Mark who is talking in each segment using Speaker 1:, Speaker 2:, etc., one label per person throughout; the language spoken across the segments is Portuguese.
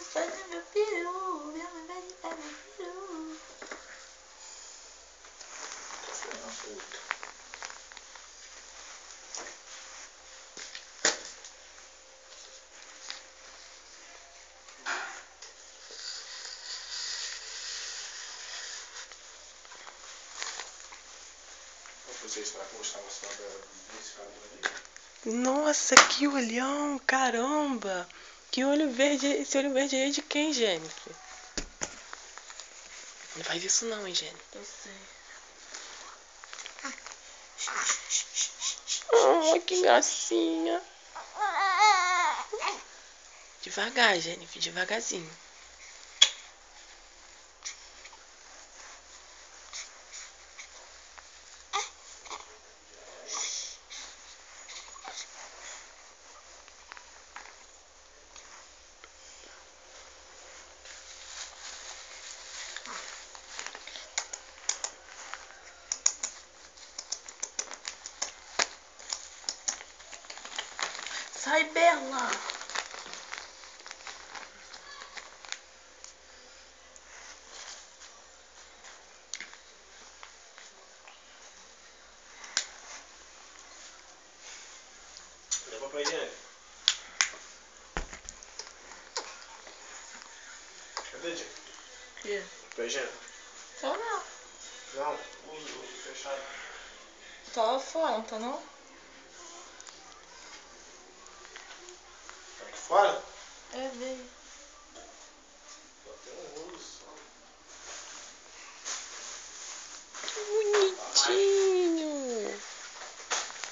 Speaker 1: Faz meu peru, minha mãe vai limpar meu peru.
Speaker 2: Nossa, que olhão, caramba! Que olho verde, esse olho verde aí é de quem, Jennifer? Não faz isso não, hein, Jennifer?
Speaker 1: Eu sei.
Speaker 2: Oh, que gracinha. Devagar, Jennifer, devagarzinho.
Speaker 1: Sai, Bela!
Speaker 3: Leva pra Jennifer. Cadê, Jennifer?
Speaker 1: O quê?
Speaker 3: Pra Jennifer.
Speaker 1: Tá não.
Speaker 3: Não, o fechado.
Speaker 1: Tá lá fora, não tá não?
Speaker 3: Tá aqui fora?
Speaker 1: É, veio.
Speaker 3: Só tem um rolo só.
Speaker 2: Que bonitinho.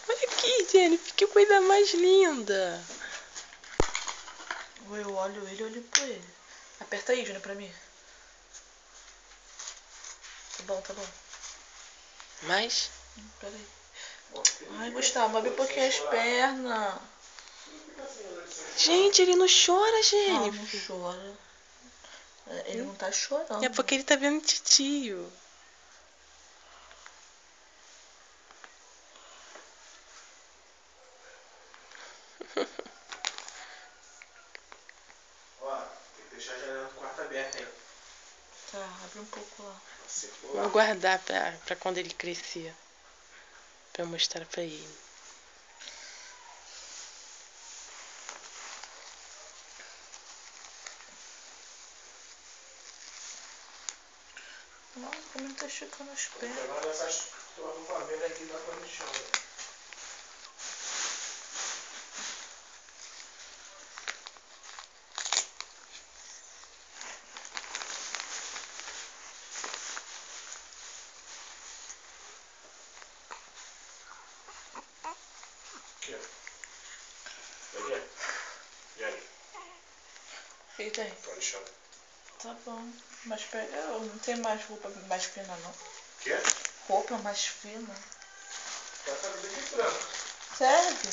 Speaker 2: Olha aqui, Jennifer, que coisa mais linda.
Speaker 1: Ou eu olho ele ou eu limpo ele. Aperta aí, Júnior, pra mim. Tá bom, tá bom.
Speaker 2: Mas,
Speaker 1: Peraí. Ai, Gustavo, abre um pouquinho as pernas.
Speaker 2: gente, ele não chora,
Speaker 1: Ah,
Speaker 2: Jennifer.
Speaker 1: não chora. Ele não tá chorando.
Speaker 2: É porque ele tá vendo titio.
Speaker 3: Ó, tem que deixar a janela do quarto aberta, hein?
Speaker 1: Tá, abre um pouco lá.
Speaker 3: Secou.
Speaker 2: Vou guardar pra quando ele crescer. Pra eu mostrar pra ele.
Speaker 1: Nossa, como ele tá esticando as pernas.
Speaker 3: Agora essas tuas alfabetas aqui dá pra no chão, né? Aqui, ó. Aqui, ó. Jenny,
Speaker 1: O que tem?
Speaker 3: tá no chão.
Speaker 1: Tá bom. Mas eu não tenho mais roupa mais fina, não.
Speaker 3: Quê?
Speaker 1: Roupa mais fina?
Speaker 3: Tá cabelo de branco.
Speaker 1: Serve?